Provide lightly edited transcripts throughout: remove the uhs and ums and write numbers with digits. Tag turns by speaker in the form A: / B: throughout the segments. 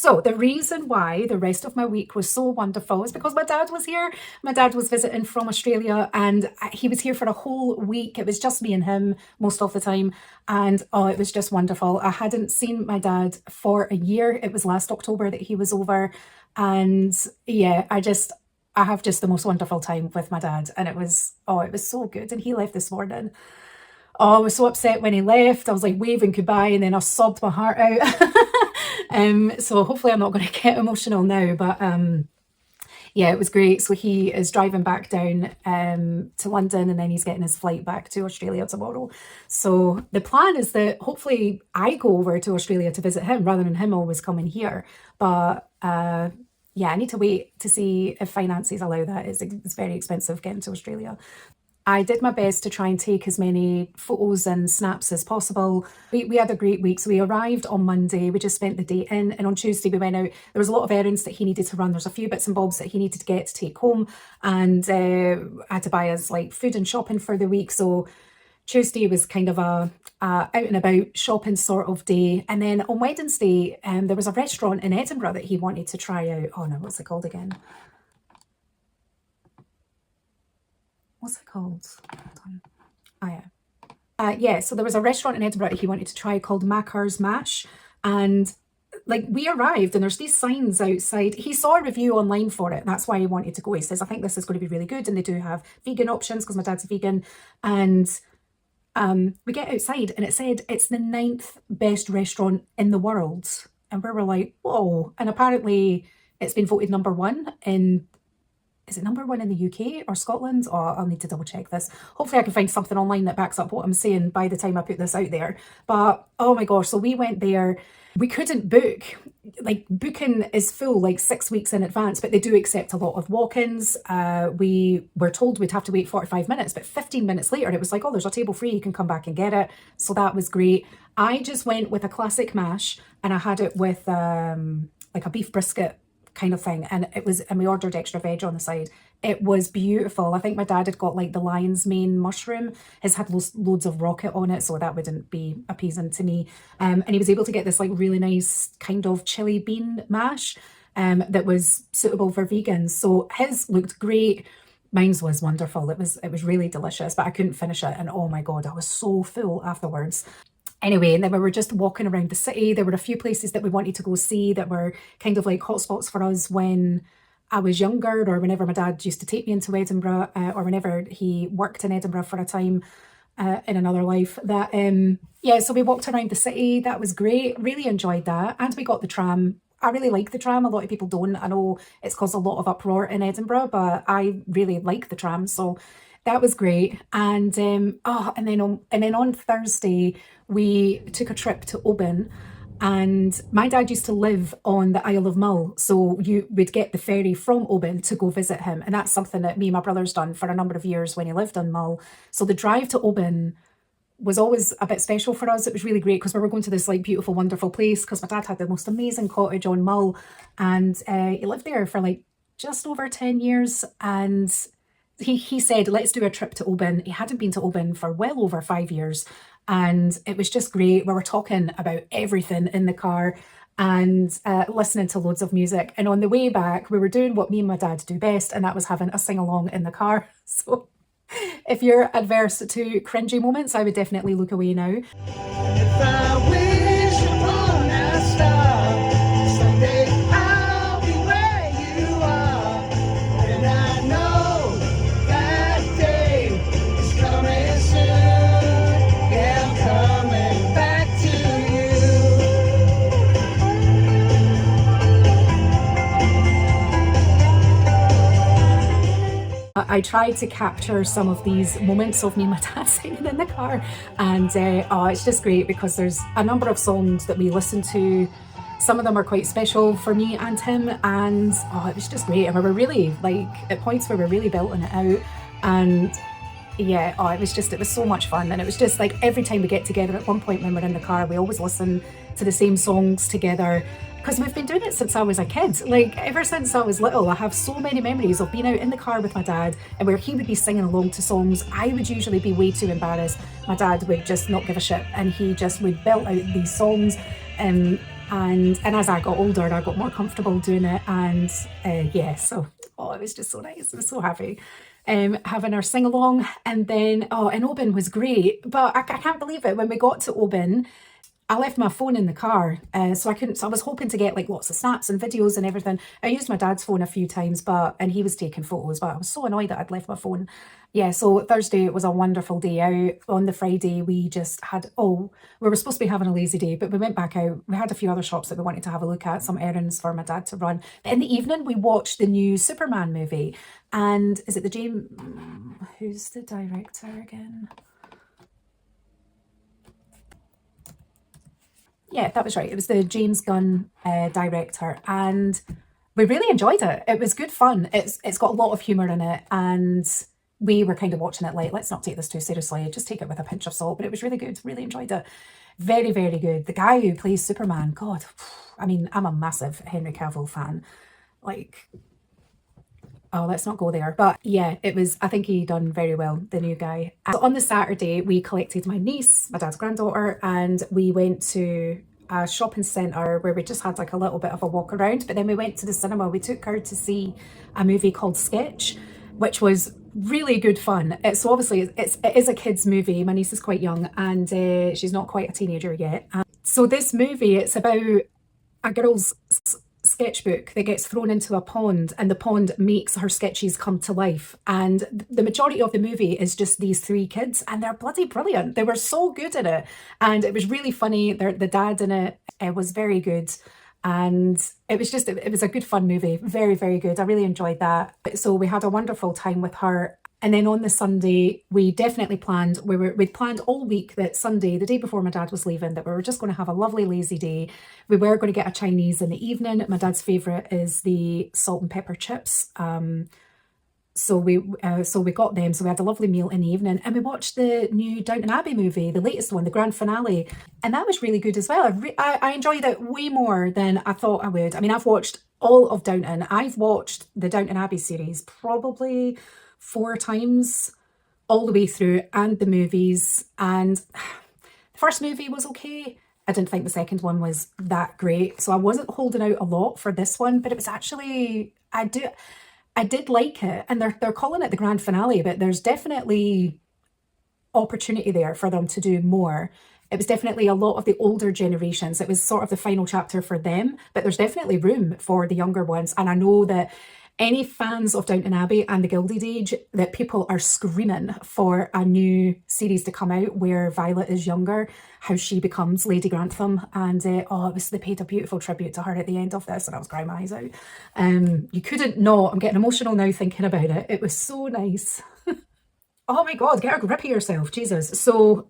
A: So the reason why the rest of my week was so wonderful is because my dad was here. My dad was visiting from Australia and he was here for a whole week. It was just me and him most of the time. And oh, it was just wonderful. I hadn't seen my dad for a year. It was last October that he was over. And yeah, I have just the most wonderful time with my dad. And it was so good. And he left this morning. Oh, I was so upset when he left. I was like waving goodbye and then I sobbed my heart out. So hopefully I'm not going to get emotional now, but yeah, it was great. So he is driving back down to London and then he's getting his flight back to Australia tomorrow. So the plan is that hopefully I go over to Australia to visit him rather than him always coming here. But yeah, I need to wait to see if finances allow that. It's very expensive getting to Australia. I did my best to try and take as many photos and snaps as possible. We had a great week. So we arrived on Monday. We just spent the day in. And on Tuesday we went out. There was a lot of errands that he needed to run. There's a few bits and bobs that he needed to get to take home. And I had to buy us like food and shopping for the week. So Tuesday was kind of a out and about shopping sort of day. And then on Wednesday, there was a restaurant in Edinburgh that he wanted to try out. Oh no, what's it called again? What's it called? Hold on. Oh yeah. So there was a restaurant in Edinburgh he wanted to try called Macker's Mash. And like we arrived and there's these signs outside. He saw a review online for it. That's why he wanted to go. He says, I think this is going to be really good. And they do have vegan options because my dad's a vegan. And we get outside and it said it's the 9th best restaurant in the world. And we were like, whoa. And apparently it's been voted number 1 in... Is it number 1 in the UK or Scotland? Oh, I'll need to double check this. Hopefully I can find something online that backs up what I'm saying by the time I put this out there. But oh my gosh, so we went there. We couldn't book. Like booking is full like 6 weeks in advance, but they do accept a lot of walk-ins. We were told we'd have to wait 45 minutes, but 15 minutes later it was like, oh, there's a table free, you can come back and get it. So that was great. I just went with a classic mash and I had it with like a beef brisket kind of thing, and we ordered extra veg on the side. It was beautiful. I think my dad had got like the lion's mane mushroom. His had loads of rocket on it, so that wouldn't be appeasing to me. And he was able to get this like really nice kind of chili bean mash that was suitable for vegans. So his looked great. Mine's was wonderful. It was really delicious, but I couldn't finish it, and oh my god, I was so full afterwards. Anyway, and then we were just walking around the city. There were a few places that we wanted to go see that were kind of like hotspots for us when I was younger, or whenever my dad used to take me into Edinburgh, or whenever he worked in Edinburgh for a time in another life. That yeah, so we walked around the city. That was great. Really enjoyed that. And we got the tram. I really like the tram. A lot of people don't. I know it's caused a lot of uproar in Edinburgh, but I really like the tram. So that was great. And and then on Thursday we took a trip to Oban, and my dad used to live on the Isle of Mull, so you would get the ferry from Oban to go visit him, and that's something that me and my brother's done for a number of years when he lived on Mull. So the drive to Oban was always a bit special for us. It was really great because we were going to this like beautiful, wonderful place because my dad had the most amazing cottage on Mull, and he lived there for like just over 10 years, and he said, let's do a trip to Oban. He hadn't been to Oban for well over 5 years, and it was just great. We were talking about everything in the car and listening to loads of music. And on the way back, we were doing what me and my dad do best, and that was having a sing-along in the car. So if you're adverse to cringy moments, I would definitely look away now. If I wish upon a star, someday I'll be where you are, and I know that day is coming soon. Yeah, I'm coming back to you. I tried to capture some of these moments of me and my dad singing in the car, and it's just great because there's a number of songs that we listen to. Some of them are quite special for me and him, and it was just great. And we were really, like, at points where we were really belting it out, and yeah, it was so much fun. And it was just like every time we get together, at one point when we're in the car, we always listen to the same songs together, because we've been doing it since I was a kid. Like ever since I was little, I have so many memories of being out in the car with my dad, and where he would be singing along to songs. I would usually be way too embarrassed. My dad would just not give a shit, and he just would belt out these songs. And as I got older, I got more comfortable doing it. And yeah, so it was just so nice. I was so happy having our sing along. And then and Oban was great, but I can't believe it. When we got to Oban, I left my phone in the car, so I couldn't. So I was hoping to get like lots of snaps and videos and everything. I used my dad's phone a few times, and he was taking photos. But I was so annoyed that I'd left my phone. Yeah, so Thursday was a wonderful day out. On the Friday, we just had we were supposed to be having a lazy day, but we went back out. We had a few other shops that we wanted to have a look at, some errands for my dad to run. But in the evening, we watched the new Superman movie. And is it the James? Who's the director again? Yeah, that was right. It was the James Gunn director, and we really enjoyed it. It was good fun. It's got a lot of humour in it, and we were kind of watching it like, let's not take this too seriously, just take it with a pinch of salt. But it was really good. Really enjoyed it. Very, very good. The guy who plays Superman, God, I mean, I'm a massive Henry Cavill fan. Like, oh, let's not go there. But yeah, I think he done very well, the new guy. So on the Saturday, we collected my niece, my dad's granddaughter, and we went to a shopping centre where we just had like a little bit of a walk around. But then we went to the cinema. We took her to see a movie called Sketch, which was really good fun. So obviously it is a kid's movie. My niece is quite young, and she's not quite a teenager yet. So this movie, it's about a girl's sketchbook that gets thrown into a pond, and the pond makes her sketches come to life. And the majority of the movie is just these three kids, and they're bloody brilliant. They were so good in it, and it was really funny. The dad in it was very good, and it was a good fun movie. Very, very good. I really enjoyed that. So we had a wonderful time with her. And then on the Sunday, we definitely planned, we'd planned all week that Sunday, the day before my dad was leaving, that we were just going to have a lovely lazy day. We were going to get a Chinese in the evening. My dad's favourite is the salt and pepper chips. So we got them. So we had a lovely meal in the evening, and we watched the new Downton Abbey movie, the latest one, the grand finale. And that was really good as well. I enjoyed it way more than I thought I would. I mean, I've watched all of Downton. I've watched the Downton Abbey series probably 4 times all the way through, and the movies. And the first movie was okay. I didn't think the second one was that great, so I wasn't holding out a lot for this one. But it was actually, I did like it, and they're calling it the grand finale, but there's definitely opportunity there for them to do more. It was definitely a lot of the older generations. It was sort of the final chapter for them, but there's definitely room for the younger ones. And I know that any fans of Downton Abbey and the Gilded Age, that people are screaming for a new series to come out where Violet is younger, how she becomes Lady Grantham. And they paid a beautiful tribute to her at the end of this, and I was crying my eyes out. You couldn't not. I'm getting emotional now thinking about it. It was so nice. Oh my God, get a grip of yourself, Jesus. So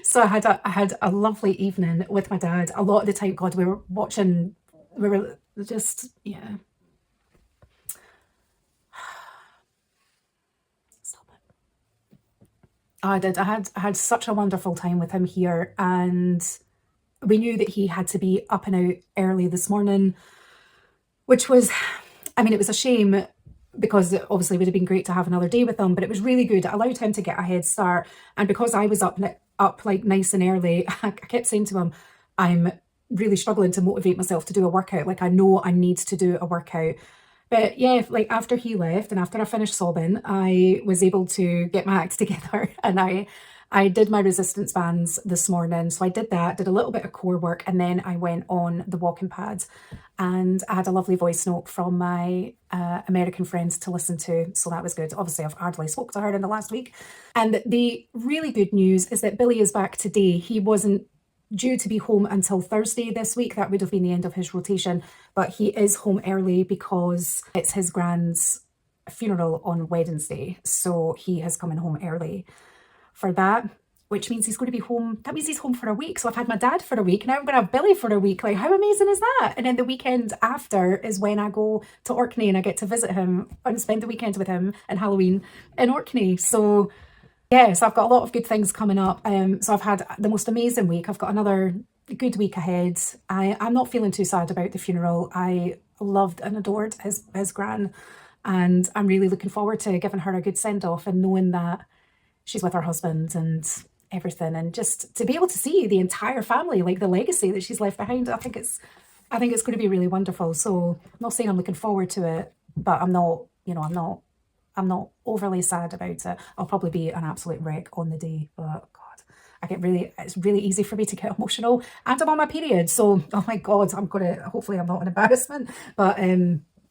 A: so I had a lovely evening with my dad. A lot of the time, God, we were just, yeah. Stop it. Oh, I did. I had such a wonderful time with him here, and we knew that he had to be up and out early this morning, which was, I mean, it was a shame, because obviously it would have been great to have another day with him, but it was really good. It allowed him to get a head start. And because I was up like nice and early, I kept saying to him, I'm really struggling to motivate myself to do a workout. Like, I know I need to do a workout. But yeah, like after he left and after I finished sobbing, I was able to get my act together, and I did my resistance bands this morning. So I did that, did a little bit of core work, and then I went on the walking pads, and I had a lovely voice note from my American friends to listen to. So that was good. Obviously, I've hardly spoke to her in the last week. And the really good news is that Billy is back today. He wasn't due to be home until Thursday this week. That would have been the end of his rotation, but he is home early because it's his grand's funeral on Wednesday. So he is coming home early for that, which means he's going to be home. That means he's home for a week. So I've had my dad for a week. Now I'm going to have Billy for a week. Like, how amazing is that? And then the weekend after is when I go to Orkney and I get to visit him and spend the weekend with him and Halloween in Orkney. So yeah, so I've got a lot of good things coming up. So I've had the most amazing week. I've got another good week ahead. I'm not feeling too sad about the funeral. I loved and adored his gran, and I'm really looking forward to giving her a good send off and knowing that she's with her husband, and everything, and just to be able to see the entire family, like the legacy that she's left behind. I think it's going to be really wonderful. So I'm not saying I'm looking forward to it, but I'm not, you know, I'm not overly sad about it. I'll probably be an absolute wreck on the day, but God, it's really easy for me to get emotional, and I'm on my period. So, oh my God, hopefully I'm not an embarrassment, but,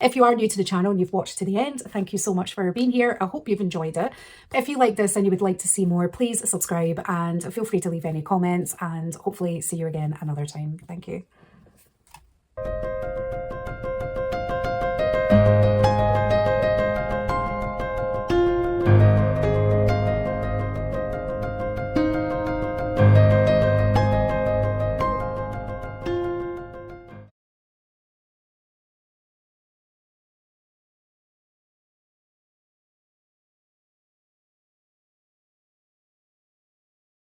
A: if you are new to the channel and you've watched to the end, thank you so much for being here. I hope you've enjoyed it. If you like this and you would like to see more, please subscribe and feel free to leave any comments, and hopefully see you again another time. Thank you.